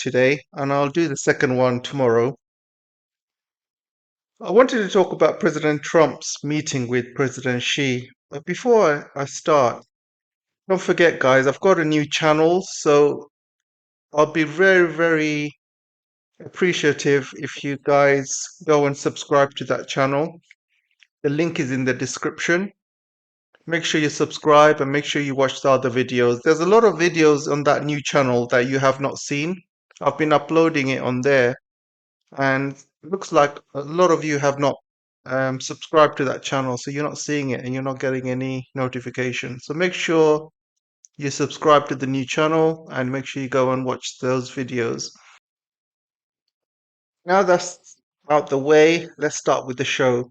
today, and I'll do the second one tomorrow. I wanted to talk about President Trump's meeting with President Xi. But before I start, don't forget, guys, I've got a new channel, so I'll be very, very appreciative if you guys go and subscribe to that channel. The link is in the description. Make sure you subscribe and make sure you watch the other videos. There's a lot of videos on that new channel that you have not seen. I've been uploading it on there, and it looks like a lot of you have not subscribed to that channel, so you're not seeing it and you're not getting any notification. So make sure you subscribe to the new channel and make sure you go and watch those videos. Now that's out the way, let's start with the show.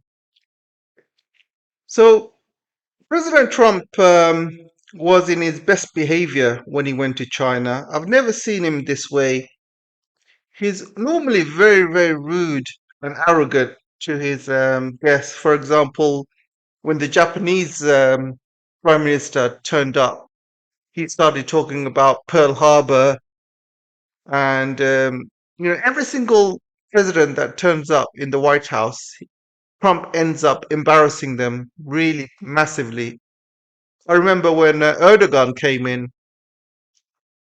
So President Trump was in his best behavior when he went to China. I've never seen him this way. He's normally very, very rude and arrogant to his guests. For example, when the Japanese Prime Minister turned up, he started talking about Pearl Harbor, and every single president that turns up in the White House, Trump ends up embarrassing them really massively. I remember when Erdogan came in,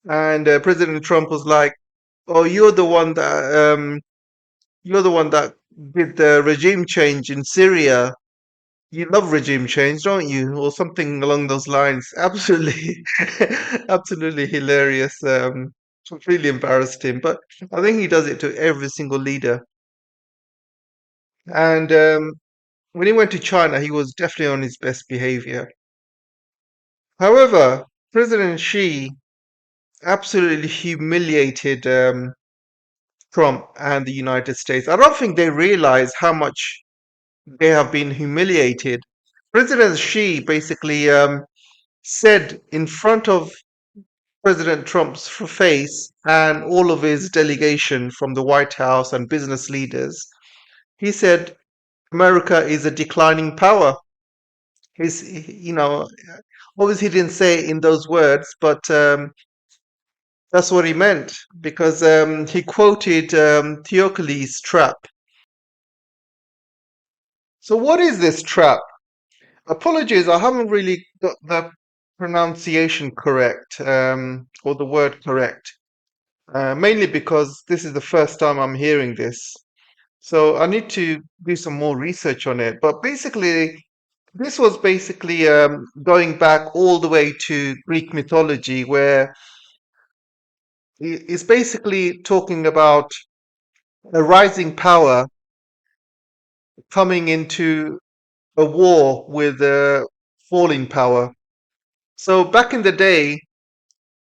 and President Trump was like, "Oh, you're the one that did the regime change in Syria. You love regime change, don't you?" Or something along those lines. Absolutely, absolutely hilarious. Completely embarrassed him, but I think he does it to every single leader. And when he went to China, he was definitely on his best behavior. However, President Xi absolutely humiliated Trump and the United States. I don't think they realize how much they have been humiliated. President Xi basically said in front of President Trump's face and all of his delegation from the White House and business leaders, he said America is a declining power. Obviously he didn't say it in those words, but that's what he meant, because he quoted Thucydides' trap. So what is this trap? Apologies, I haven't really got the pronunciation correct, or the word correct, mainly because this is the first time I'm hearing this. So I need to do some more research on it. But basically, this was basically going back all the way to Greek mythology, where it's basically talking about a rising power coming into a war with a falling power. So back in the day,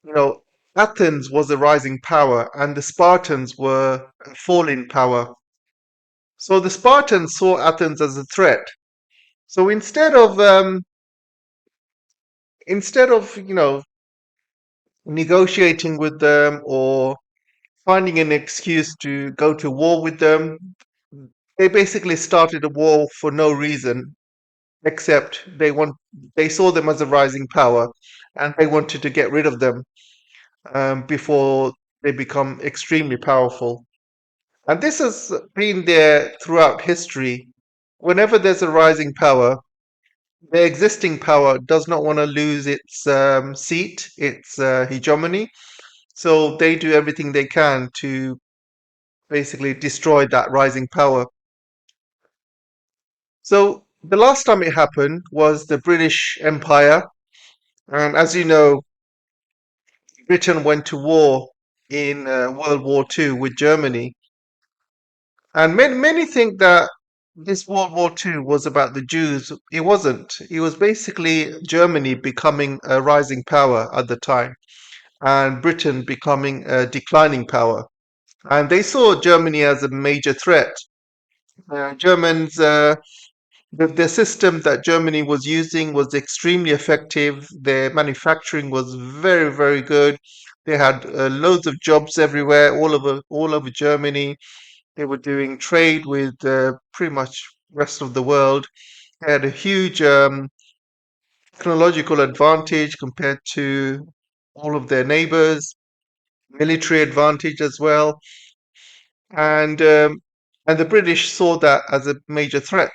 you know, Athens was a rising power and the Spartans were a falling power. So the Spartans saw Athens as a threat. So instead of negotiating with them or finding an excuse to go to war with them, they basically started a war for no reason except they saw them as a rising power and they wanted to get rid of them before they become extremely powerful. And this has been there throughout history. Whenever there's a rising power, the existing power does not want to lose its seat, its hegemony. So they do everything they can to basically destroy that rising power. So the last time it happened was the British Empire. And as you know, Britain went to war in World War II with Germany. And many think that this World War II was about the Jews. It wasn't. It was basically Germany becoming a rising power at the time and Britain becoming a declining power. And they saw Germany as a major threat. Germans, the system that Germany was using was extremely effective. Their manufacturing was very, very good. They had loads of jobs everywhere, all over Germany. They were doing trade with pretty much rest of the world. They had a huge technological advantage compared to all of their neighbors. military advantage as well, and um, and the British saw that as a major threat.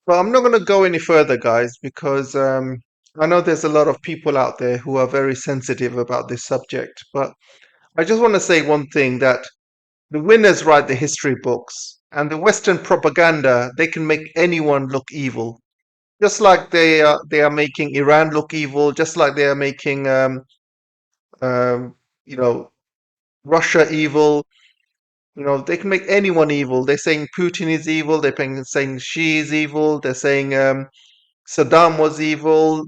But I'm not going to go any further, guys, because I know there's a lot of people out there who are very sensitive about this subject. But I just want to say one thing, that the winners write the history books, and the Western propaganda, they can make anyone look evil. Just like they are making Iran look evil, just like they are making um, you know Russia evil. They can make anyone evil. They're saying Putin is evil. Saying Xi is evil. They're saying Saddam was evil.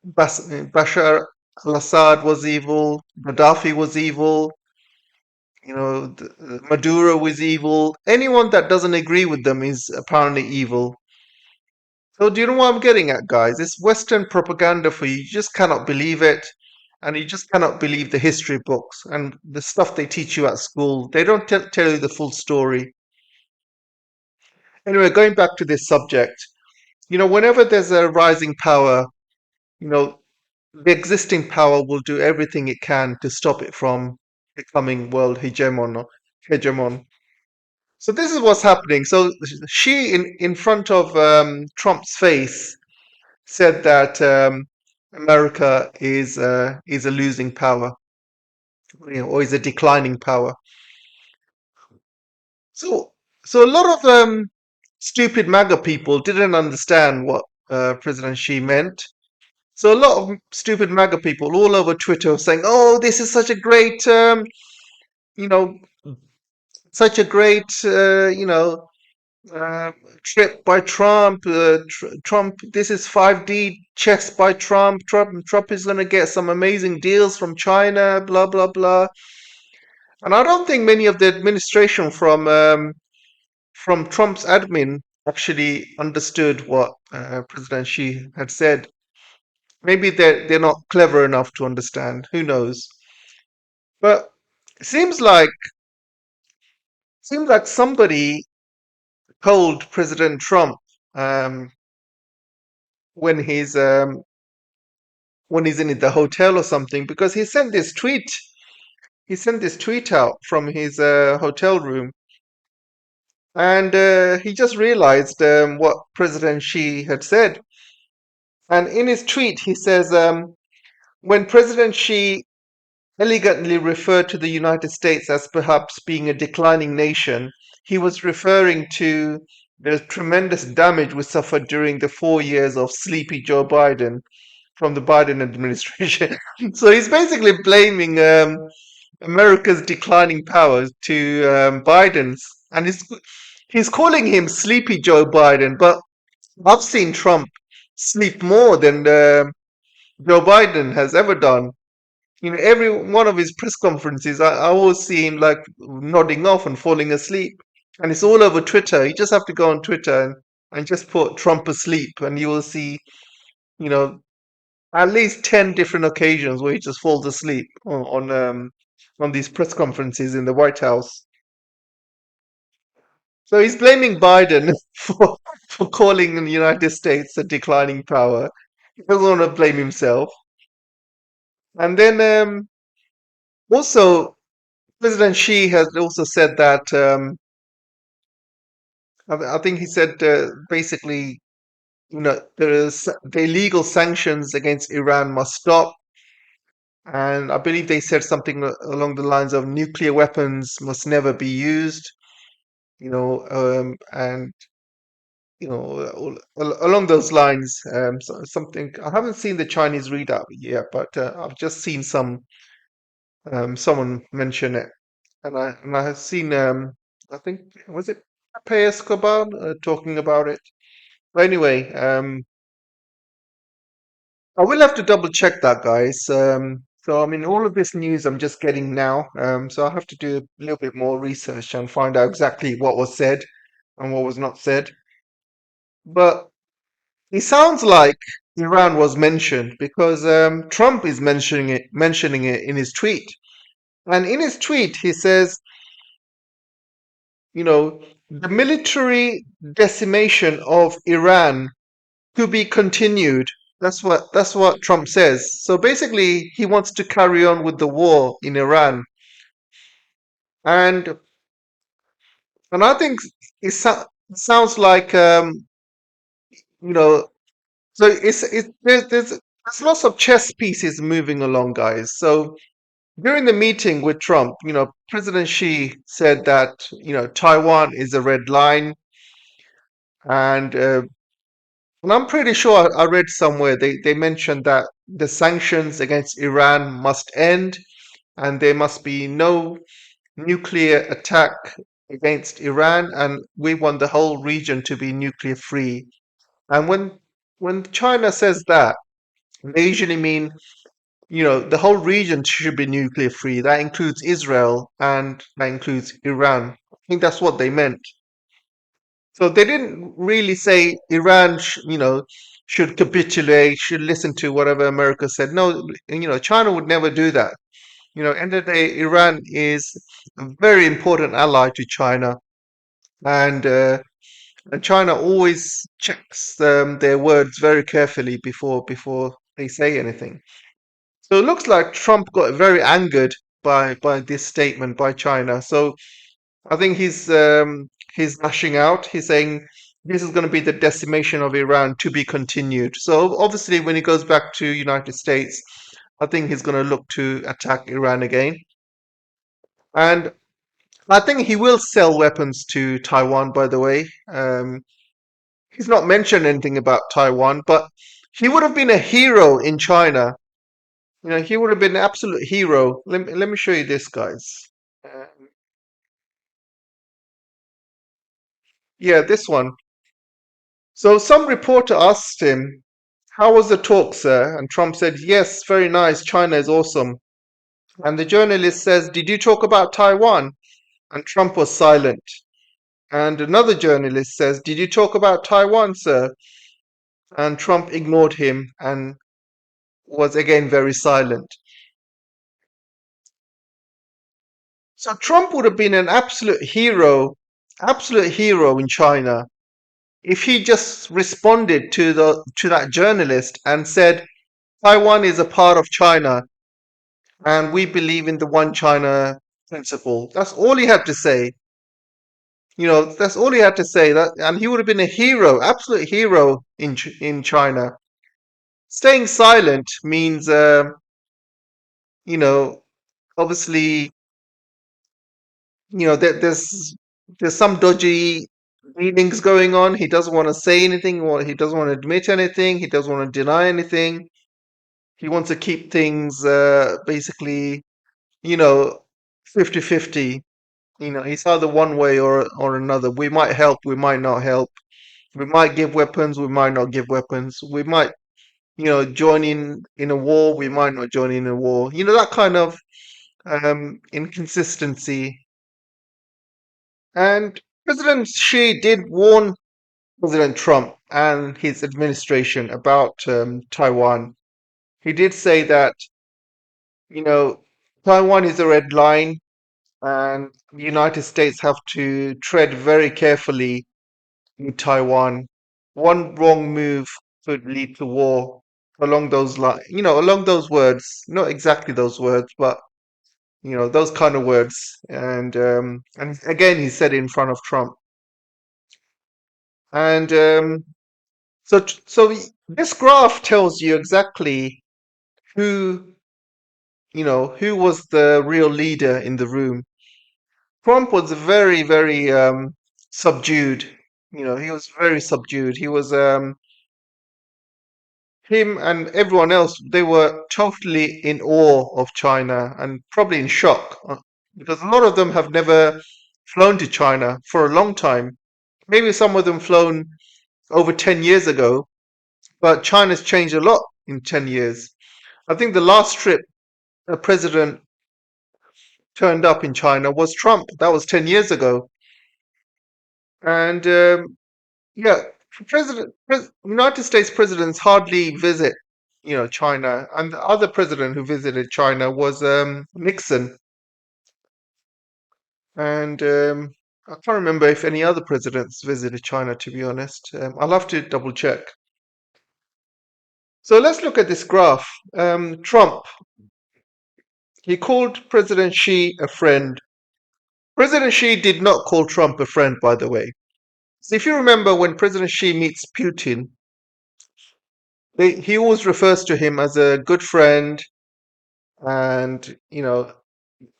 Bashar al-Assad was evil. Gaddafi was evil. Maduro was evil. Anyone that doesn't agree with them is apparently evil. So do you know what I'm getting at, guys? It's Western propaganda for you. You just cannot believe it. And you just cannot believe the history books and the stuff they teach you at school. They don't tell you the full story. Anyway, going back to this subject, whenever there's a rising power, you know, the existing power will do everything it can to stop it from becoming world hegemon. So this is what's happening. So she, in front of Trump's face, said that America is a losing power, or is a declining power. So so a lot of stupid MAGA people didn't understand what President Xi meant. So a lot of stupid MAGA people all over Twitter were saying, "Oh, this is such a great, you know, such a great, uh, trip by Trump. Trump, this is 5D chess by Trump. Trump is going to get some amazing deals from China. Blah blah blah." And I don't think many of the administration from Trump's admin actually understood what President Xi had said. Maybe they're not clever enough to understand. Who knows? But it seems like somebody told President Trump um, when he's in the hotel or something, because he sent this tweet. He sent this tweet out from his hotel room, and he just realized what President Xi had said. And in his tweet, he says, when President Xi elegantly referred to the United States as perhaps being a declining nation, he was referring to the tremendous damage we suffered during the 4 years of sleepy Joe Biden from the Biden administration. So he's basically blaming America's declining powers to Biden's, and he's calling him sleepy Joe Biden. But I've seen Trump sleep more than Joe Biden has ever done. Every one of his press conferences, I always see him like nodding off and falling asleep. And it's all over Twitter. You just have to go on Twitter and just put Trump asleep, and you will see, you know, at least 10 different occasions where he just falls asleep on these press conferences in the White House. So he's blaming Biden for calling the United States a declining power. He doesn't want to blame himself. And then also, President Xi has also said that I think he said basically, the illegal sanctions against Iran must stop, and I believe they said something along the lines of nuclear weapons must never be used. And along those lines, something I haven't seen the Chinese readout yet, but I've just seen someone mention it, and I have seen I think, was it Pepe Escobar talking about it. But anyway, I will have to double check that, guys. So I mean, all of this news I'm just getting now, so I have to do a little bit more research and find out exactly what was said and what was not said. But it sounds like Iran was mentioned because Trump is mentioning it in his tweet. And in his tweet, he says, the military decimation of Iran to be continued That's what Trump says. So basically, he wants to carry on with the war in Iran, and I think it sounds like you know. So there's lots of chess pieces moving along, guys. So during the meeting with Trump, President Xi said that Taiwan is a red line, and I'm pretty sure I read somewhere they mentioned that the sanctions against Iran must end, and there must be no nuclear attack against Iran, and we want the whole region to be nuclear free. And when China says that, they usually mean the whole region should be nuclear free. That includes Israel and that includes Iran. I think that's what they meant. So they didn't really say Iran, should capitulate, should listen to whatever America said. No, China would never do that. End of the day, Iran is a very important ally to China, and China always checks their words very carefully before they say anything. So it looks like Trump got very angered by this statement by China. So I think he's lashing out. He's saying this is going to be the decimation of Iran to be continued. So obviously, when he goes back to United States, I think he's going to look to attack Iran again. And I think he will sell weapons to Taiwan. By the way, he's not mentioned anything about Taiwan, but he would have been a hero in China. He would have been an absolute hero. Let me show you this, guys. Um, yeah, this one. So some reporter asked him, "How was the talk, sir?" And Trump said, "Yes, very nice. China is awesome." And the journalist says, "Did you talk about Taiwan?" And Trump was silent. And another journalist says, "Did you talk about Taiwan, sir?" And Trump ignored him and was again very silent. So Trump would have been an absolute hero in China if he just responded to that journalist and said, "Taiwan is a part of China and we believe in the one China principle." That's all he had to say. That's all he had to say. That, and he would have been a hero, absolute hero in China. Staying silent means, you know, obviously, there's some dodgy dealings going on. He doesn't want to say anything, or he doesn't want to admit anything. He doesn't want to deny anything. He wants to keep things basically, you know, 50-50. It's either one way or another. We might help, we might not help. We might give weapons, we might not give weapons. We might, join in a war, we might not join in a war. That kind of inconsistency. And President Xi did warn President Trump and his administration about Taiwan. He did say that, you know, Taiwan is a red line, and the United States have to tread very carefully in Taiwan. One wrong move could lead to war along those lines, along those words, not exactly those words, but those kind of words. And again, he said it in front of Trump. And this graph tells you exactly who, who was the real leader in the room. Trump was very, very subdued. He was very subdued. He was him and everyone else. They were totally in awe of China and probably in shock because a lot of them have never flown to China for a long time. Maybe some of them flown over 10 years ago, but China's changed a lot in 10 years. I think the last trip a president turned up in China was Trump. That was 10 years ago. And yeah, United States presidents hardly visit, China. And the other president who visited China was Nixon. And I can't remember if any other presidents visited China, to be honest. I'll have to double check. So let's look at this graph. Trump, he called President Xi a friend. President Xi did not call Trump a friend, by the way. So if you remember when President Xi meets Putin, he always refers to him as a good friend and, and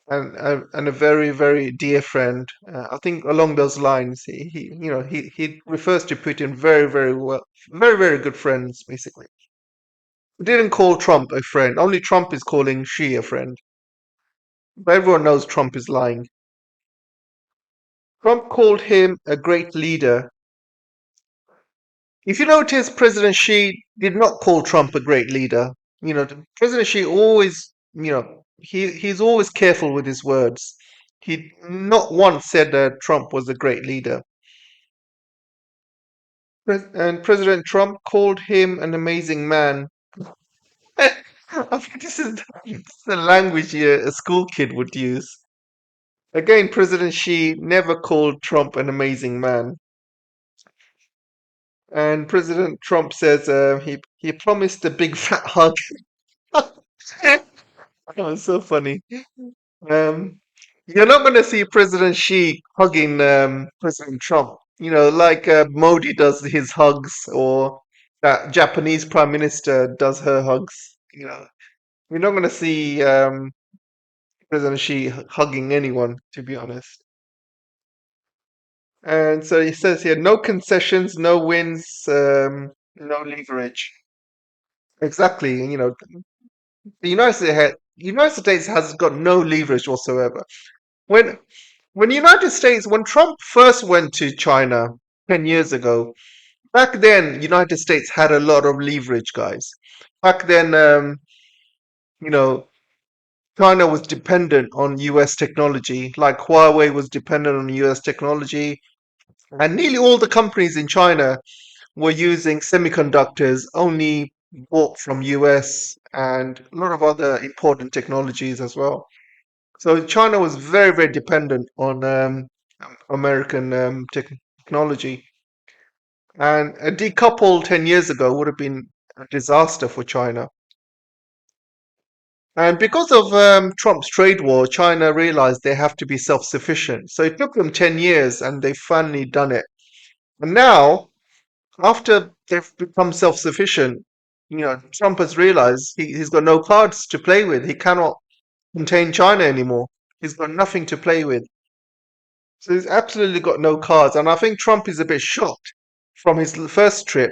a very, very dear friend. I think along those lines, he refers to Putin very, very well, very, very good friends, basically. He didn't call Trump a friend. Only Trump is calling Xi a friend. But everyone knows Trump is lying. Trump called him a great leader. If you notice, President Xi did not call Trump a great leader. President Xi always, he's always careful with his words. He not once said that Trump was a great leader. And President Trump called him an amazing man. I think this is the language a school kid would use. Again, President Xi never called Trump an amazing man. And President Trump says he promised a big fat hug. Oh, it's so funny. Um, you're not going to see President Xi hugging President Trump. Like Modi does his hugs, or that Japanese Prime Minister does her hugs. You're not going to see President Xi hugging anyone, to be honest. And so he says here, no concessions, no wins, no leverage. Exactly. The United States has got no leverage whatsoever. When when Trump first went to China 10 years ago, back then United States had a lot of leverage, guys. Back then, you know, China was dependent on US technology, like Huawei was dependent on US technology, and nearly all the companies in China were using semiconductors only bought from US and a lot of other important technologies as well. So China was very, very dependent on American technology, and a decouple 10 years ago would have been a disaster for China. And because of Trump's trade war, China realized they have to be self-sufficient. So it took them 10 years and they finally done it. And now, after they've become self-sufficient, Trump has realized he's got no cards to play with. He cannot contain China anymore. He's got nothing to play with. So he's absolutely got no cards. And I think Trump is a bit shocked from his first trip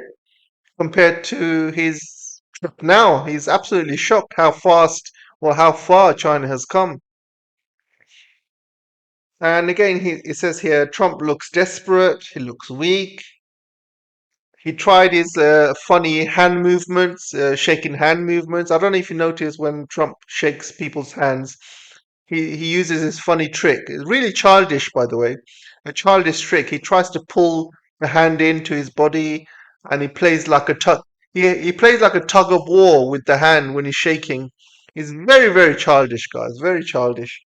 compared to his trip now. He's absolutely shocked how fast or how far China has come. And again, he says here Trump looks desperate, he looks weak. He tried his funny hand movements, shaking hand movements. I don't know if you notice when Trump shakes people's hands, he uses this funny trick. It's really childish, by the way. A childish trick. He tries to pull the hand into his body, and he plays like a tug. He plays like a tug of war with the hand when he's shaking. He's very, very childish, guys. Very childish.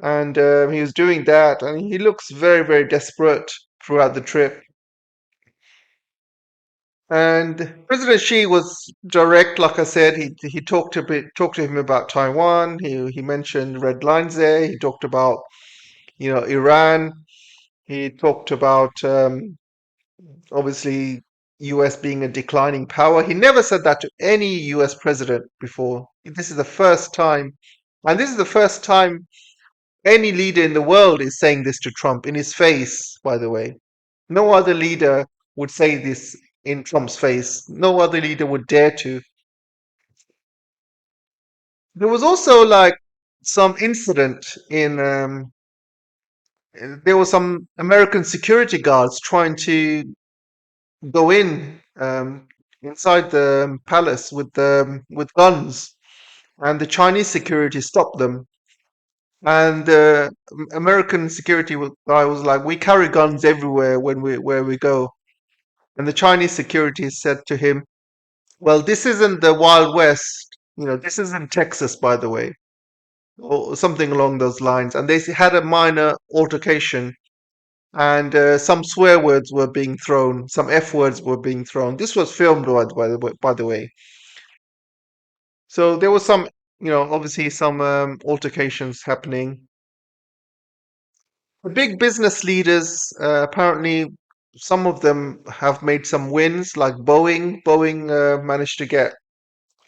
And he was doing that, and he looks very, very desperate throughout the trip. And President Xi was direct, like I said. He talked to him about Taiwan. He mentioned red lines there. He talked about Iran. He talked about obviously US being a declining power. He never said that to any US president before. This is the first time, and this is the first time any leader in the world is saying this to Trump in his face, by the way. No other leader would say this in Trump's face. No other leader would dare to. There was also like some incident in there were some American security guards trying to go inside the palace with guns, and the Chinese security stopped them. And the American security guy was like, "We carry guns everywhere where we go." And the Chinese security said to him, "Well, this isn't the Wild West. This isn't Texas, by the way," or something along those lines. And they had a minor altercation. and some swear words were being thrown, some F words were being thrown. This was filmed, by the way. So there was some, obviously some altercations happening. The big business leaders, apparently, some of them have made some wins, like Boeing. Boeing managed to get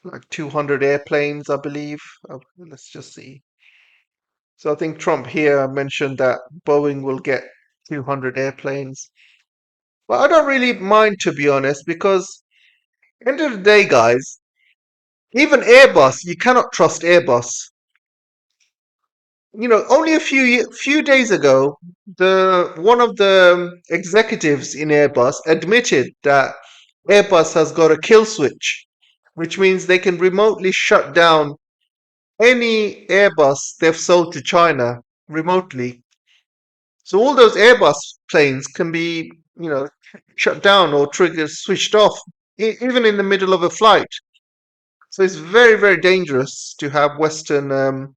like 200 airplanes, I believe. Let's just see. So I think Trump here mentioned that Boeing will get 200 airplanes. But I don't really mind, to be honest, because end of the day, guys, even Airbus, you cannot trust Airbus. Only a few days ago, the one of the executives in Airbus admitted that Airbus has got a kill switch, which means they can remotely shut down any Airbus they've sold to China remotely. So all those Airbus planes can be, shut down or triggered, switched off, even in the middle of a flight. So it's very, very dangerous to have Western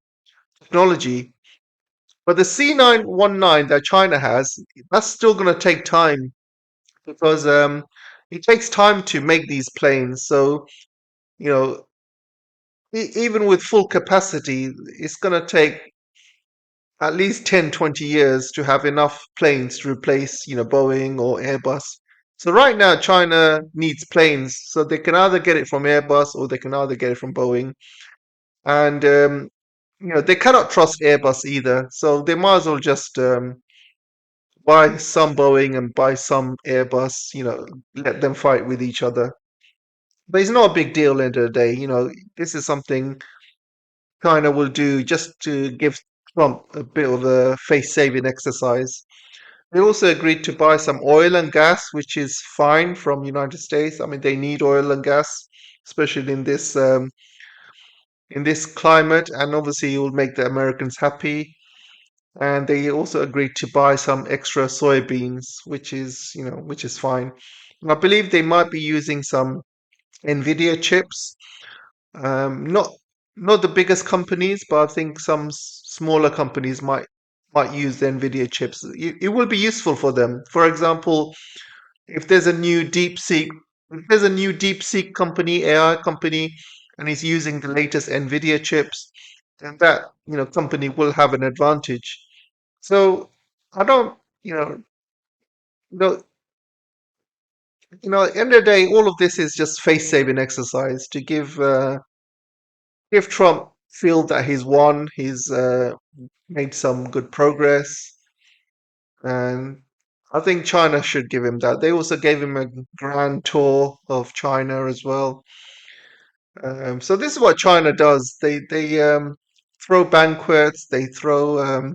technology. But the C919 that China has, that's still going to take time because it takes time to make these planes. So, you know, even with full capacity, it's going to take at least 10, 20 years to have enough planes to replace, Boeing or Airbus. So right now, China needs planes, so they can either get it from Airbus or they can either get it from Boeing. And they cannot trust Airbus either, so they might as well just buy some Boeing and buy some Airbus. Let them fight with each other. But it's not a big deal end of the day. This is something China will do just to give Trump a bit of a face-saving exercise. They also agreed to buy some oil and gas, which is fine from United States. I mean, they need oil and gas, especially in this climate, and obviously it will make the Americans happy. And they also agreed to buy some extra soybeans, which is fine. And I believe they might be using some Nvidia chips. Not the biggest companies, but I think some smaller companies might use the Nvidia chips. It will be useful for them. For example, if there's a new deep seek company, AI company, and is using the latest Nvidia chips, then that company will have an advantage. So I don't, you know, at the end of the day, all of this is just face-saving exercise to give Trump feel that he's won, he's made some good progress, and I think China should give him that. They also gave him a grand tour of China as well. So this is what China does. They throw banquets, they throw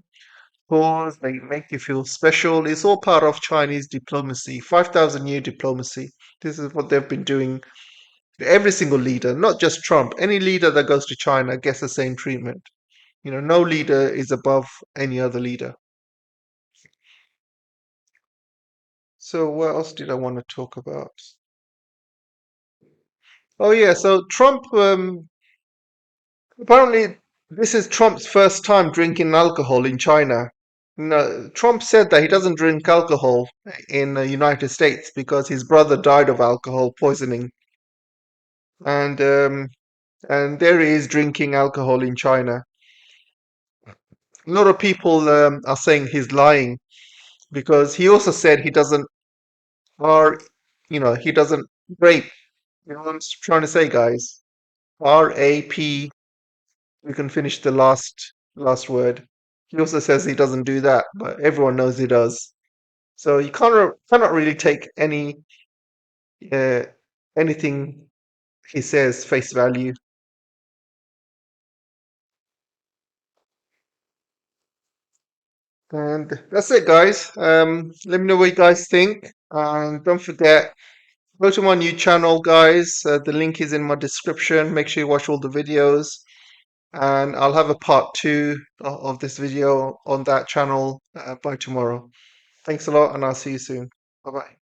tours, they make you feel special. It's all part of Chinese diplomacy, 5,000-year diplomacy. This is what they've been doing. Every single leader, not just Trump, any leader that goes to China gets the same treatment. No leader is above any other leader. So what else did I want to talk about? Oh yeah, so Trump apparently this is Trump's first time drinking alcohol in China. No, Trump said that he doesn't drink alcohol in the United States because his brother died of alcohol poisoning, and um, and there he is drinking alcohol in China. A lot of people are saying he's lying because he also said he doesn't R, he doesn't rape. You know what I'm trying to say, guys? RAP. We can finish the last word. He also says he doesn't do that, but everyone knows he does. So you cannot really take uh, anything he says face value. And that's it, guys. Let me know what you guys think, and don't forget, go to my new channel, guys. The link is in my description. Make sure you watch all the videos, and I'll have a part two of this video on that channel by tomorrow. Thanks a lot, and I'll see you soon. Bye bye.